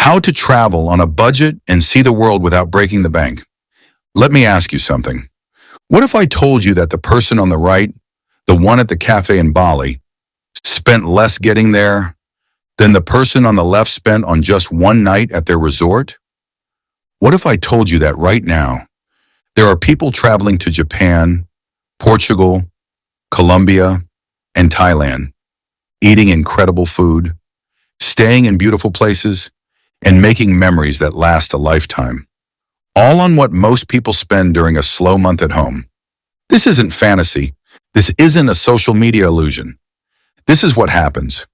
How to travel on a budget and see the world without breaking the bank. Let me ask you something. What if I told you that the person on the right, the one at the cafe in Bali, spent less getting there than the person on the left spent on just one night at their resort? What if I told you that right now, there are people traveling to Japan, Portugal, Colombia, and Thailand, eating incredible food, staying in beautiful places, and making memories that last a lifetime, all on what most people spend during a slow month at home. This isn't fantasy. This isn't a social media illusion. This is what happens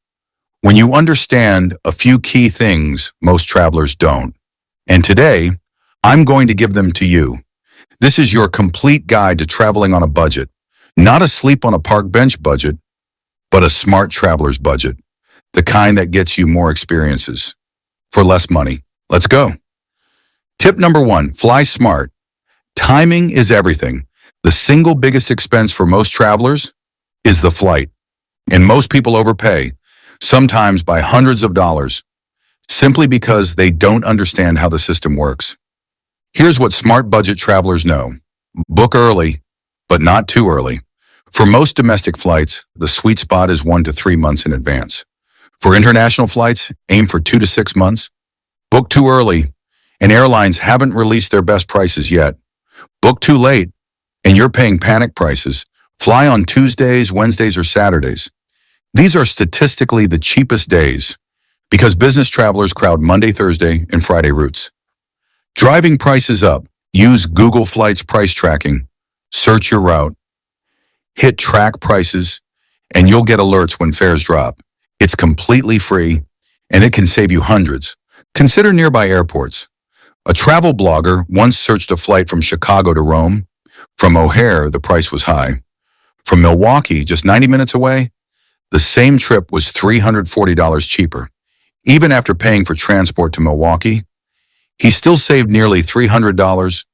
when you understand a few key things most travelers don't. And today, I'm going to give them to you. This is your complete guide to traveling on a budget, not a sleep on a park bench budget, but a smart traveler's budget, the kind that gets you more experiences for less money. Let's go. Tip number 1, fly smart. Timing is everything. The single biggest expense for most travelers is the flight. And most people overpay, sometimes by hundreds of dollars, simply because they don't understand how the system works. Here's what smart budget travelers know. Book early, but not too early. For most domestic flights, the sweet spot is 1 to 3 months in advance. For international flights, aim for 2 to 6 months. Book too early, and airlines haven't released their best prices yet. Book too late, and you're paying panic prices. Fly on Tuesdays, Wednesdays, or Saturdays. These are statistically the cheapest days because business travelers crowd Monday, Thursday, and Friday routes. Driving prices up. Use Google Flights price tracking. Search your route. Hit track prices, and you'll get alerts when fares drop. It's completely free, and it can save you hundreds. Consider nearby airports. A travel blogger once searched a flight from Chicago to Rome. From O'Hare, the price was high. From Milwaukee, just 90 minutes away, the same trip was $340 cheaper. Even after paying for transport to Milwaukee, he still saved nearly $300.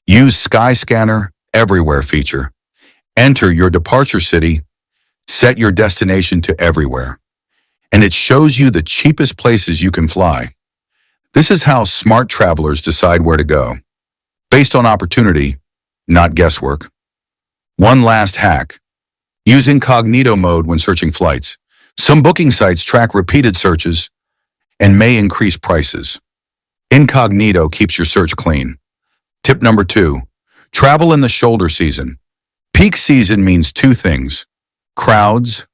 Use Skyscanner Everywhere feature. Enter your departure city, set your destination to everywhere, and it shows you the cheapest places you can fly. This is how smart travelers decide where to go, based on opportunity, not guesswork. One last hack. Use incognito mode when searching flights. Some booking sites track repeated searches and may increase prices. Incognito keeps your search clean. Tip number 2, travel in the shoulder season. Peak season means 2 things: crowds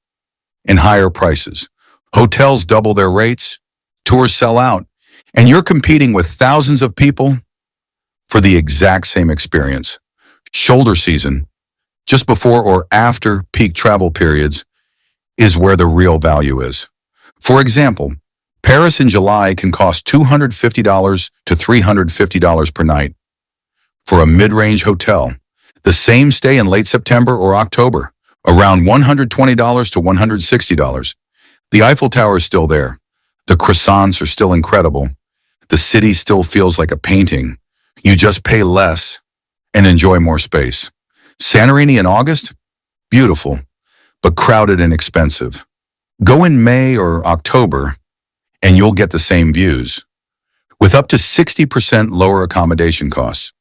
and higher prices. Hotels double their rates, tours sell out, and you're competing with thousands of people for the exact same experience. Shoulder season, just before or after peak travel periods, is where the real value is. For example, Paris in July can cost $250 to $350 per night for a mid-range hotel. The same stay in late September or October, around $120 to $160. The Eiffel Tower is still there. The croissants are still incredible. The city still feels like a painting. You just pay less and enjoy more space. Santorini in August? Beautiful, but crowded and expensive. Go in May or October, and you'll get the same views, with up to 60% lower accommodation costs.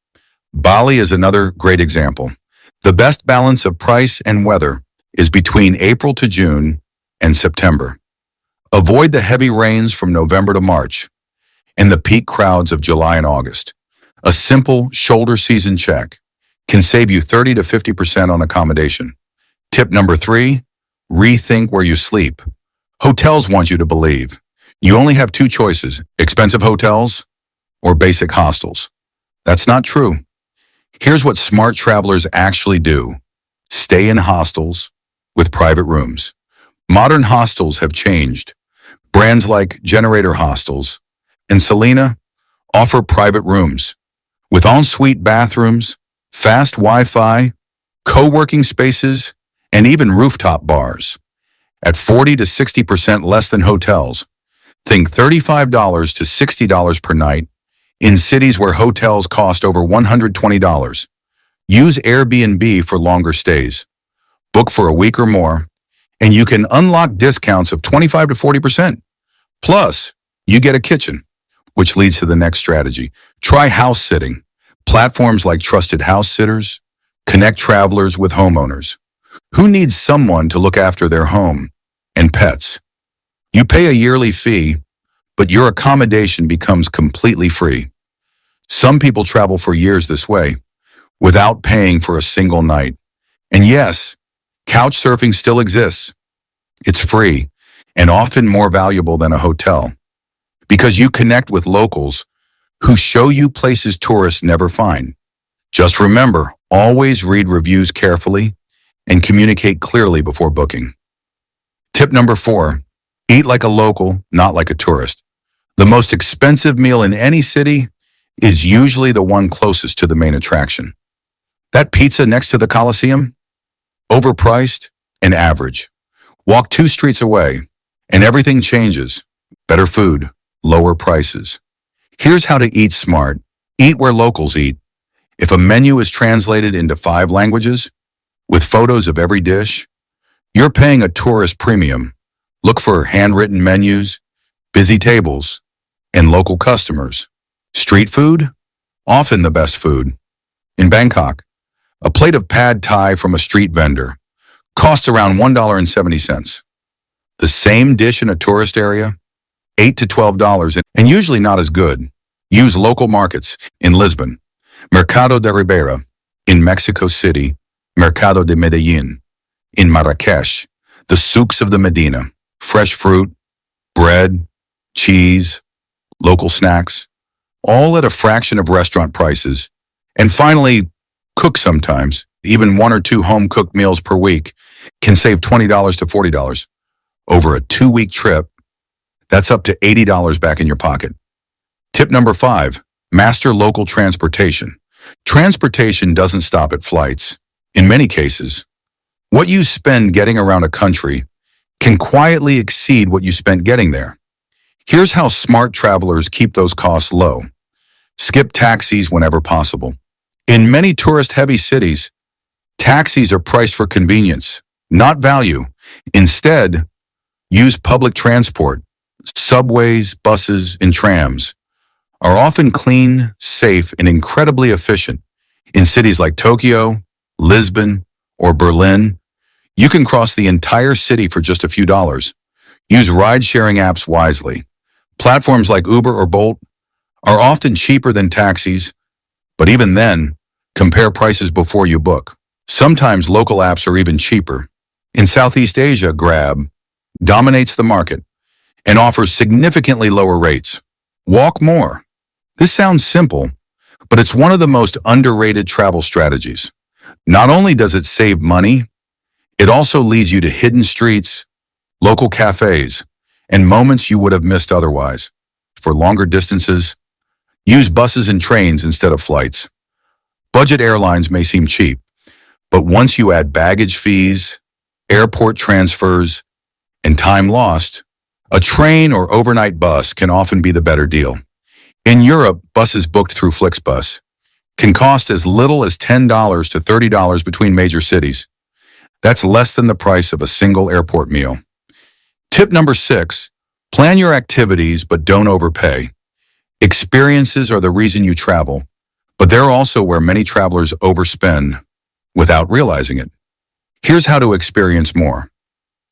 Bali is another great example. The best balance of price and weather is between April to June and September. Avoid the heavy rains from November to March and the peak crowds of July and August. A simple shoulder season check can save you 30 to 50% on accommodation. Tip number 3, rethink where you sleep. Hotels want you to believe you only have 2 choices: expensive hotels or basic hostels. That's not true. Here's what smart travelers actually do. Stay in hostels with private rooms. Modern hostels have changed. Brands like Generator Hostels and Selena offer private rooms with en-suite bathrooms, fast Wi-Fi, co-working spaces, and even rooftop bars. At 40 to 60% less than hotels. Think $35 to $60 per night in cities where hotels cost over $120. Use Airbnb for longer stays. Book for a week or more, and you can unlock discounts of 25 to 40%. Plus, you get a kitchen. which leads to the next strategy. Try house sitting. Platforms like Trusted House Sitters connect travelers with homeowners. Who needs someone to look after their home and pets? You pay a yearly fee, but your accommodation becomes completely free. Some people travel for years this way, without paying for a single night. And yes, couch surfing still exists. It's free and often more valuable than a hotel because you connect with locals who show you places tourists never find. Just remember, always read reviews carefully and communicate clearly before booking. Tip number 4, eat like a local, not like a tourist. The most expensive meal in any city is usually the one closest to the main attraction. That pizza next to the Colosseum? Overpriced and average. Walk 2 streets away and everything changes. Better food, lower prices. Here's how to eat smart. Eat where locals eat. If a menu is translated into 5 languages, with photos of every dish, you're paying a tourist premium. Look for handwritten menus, busy tables, and local customers. Street food? Often the best food. In Bangkok, a plate of pad thai from a street vendor costs around $1.70. The same dish in a tourist area? $8 to $12 and usually not as good. Use local markets in Lisbon, Mercado de Ribeira, in Mexico City, Mercado de Medellin, in Marrakesh, the souks of the Medina, fresh fruit, bread, cheese, local snacks, all at a fraction of restaurant prices. And finally, cook sometimes. Even 1 or 2 home-cooked meals per week can save $20 to $40. Over a 2-week trip, that's up to $80 back in your pocket. Tip number 5, master local transportation. Transportation doesn't stop at flights. In many cases, what you spend getting around a country can quietly exceed what you spent getting there. Here's how smart travelers keep those costs low. Skip taxis whenever possible. In many tourist-heavy cities, taxis are priced for convenience, not value. Instead, use public transport. Subways, buses, and trams are often clean, safe, and incredibly efficient. In cities like Tokyo, Lisbon, or Berlin, you can cross the entire city for just a few dollars. Use ride-sharing apps wisely. Platforms like Uber or Bolt are often cheaper than taxis, but even then, compare prices before you book. Sometimes local apps are even cheaper. In Southeast Asia, Grab dominates the market and offers significantly lower rates. Walk more. This sounds simple, but it's one of the most underrated travel strategies. Not only does it save money, it also leads you to hidden streets, local cafes, and moments you would have missed otherwise. For longer distances, use buses and trains instead of flights. Budget airlines may seem cheap, but once you add baggage fees, airport transfers, and time lost, a train or overnight bus can often be the better deal. In Europe, buses booked through Flixbus can cost as little as $10 to $30 between major cities. That's less than the price of a single airport meal. Tip number 6, plan your activities but don't overpay. Experiences are the reason you travel, but they're also where many travelers overspend without realizing it. Here's how to experience more.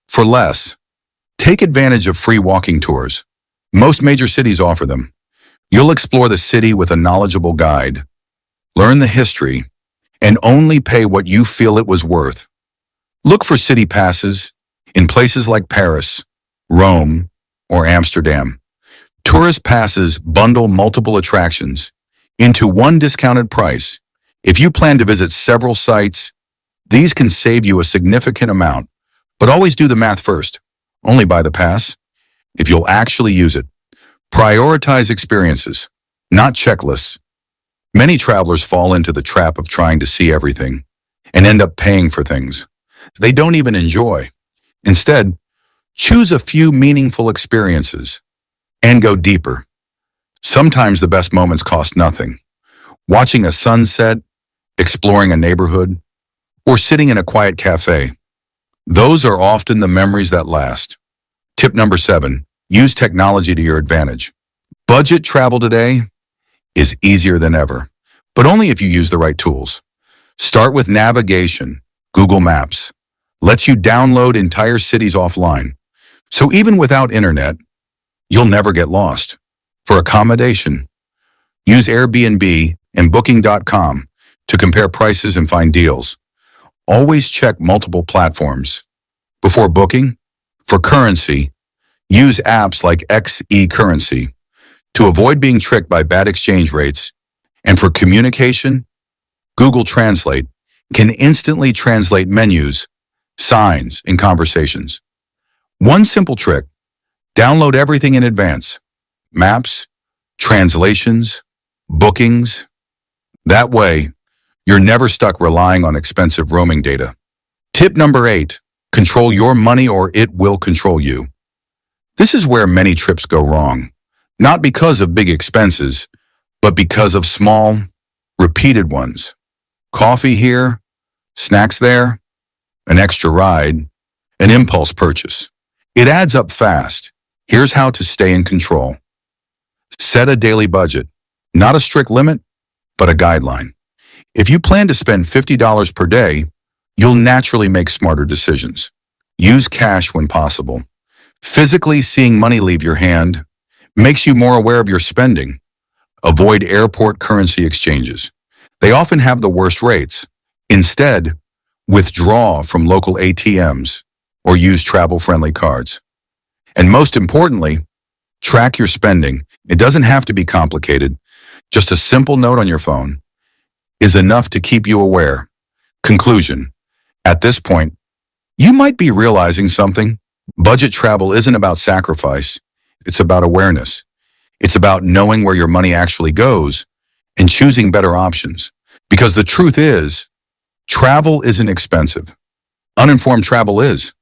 For less, take advantage of free walking tours. Most major cities offer them. You'll explore the city with a knowledgeable guide, learn the history, and only pay what you feel it was worth. Look for city passes in places like Paris, Rome, or Amsterdam. Tourist passes bundle multiple attractions into one discounted price. If you plan to visit several sites, these can save you a significant amount, but always do the math first. Only buy the pass if you'll actually use it. Prioritize experiences, not checklists. Many travelers fall into the trap of trying to see everything and end up paying for things they don't even enjoy. Instead, choose a few meaningful experiences and go deeper. Sometimes the best moments cost nothing. Watching a sunset, exploring a neighborhood, or sitting in a quiet cafe. Those are often the memories that last. Tip number 7, use technology to your advantage. Budget travel today is easier than ever, but only if you use the right tools. Start with navigation. Google Maps lets you download entire cities offline. So even without internet, you'll never get lost. For accommodation, use Airbnb and Booking.com to compare prices and find deals. Always check multiple platforms. Before booking, for currency, use apps like Currency to avoid being tricked by bad exchange rates. And for communication, Google Translate can instantly translate menus, signs, and conversations. One simple trick: download everything in advance. Maps, translations, bookings. That way, you're never stuck relying on expensive roaming data. Tip number 8, control your money or it will control you. This is where many trips go wrong, not because of big expenses, but because of small, repeated ones. Coffee here, snacks there, an extra ride, an impulse purchase. It adds up fast. Here's how to stay in control. Set a daily budget, not a strict limit, but a guideline. If you plan to spend $50 per day, you'll naturally make smarter decisions. Use cash when possible. Physically seeing money leave your hand makes you more aware of your spending. Avoid airport currency exchanges. They often have the worst rates. Instead, withdraw from local ATMs or use travel-friendly cards. And most importantly, track your spending. It doesn't have to be complicated. Just a simple note on your phone is enough to keep you aware. Conclusion: at this point, you might be realizing something. Budget travel isn't about sacrifice. It's about awareness. It's about knowing where your money actually goes and choosing better options. Because the truth is, travel isn't expensive. Uninformed travel is.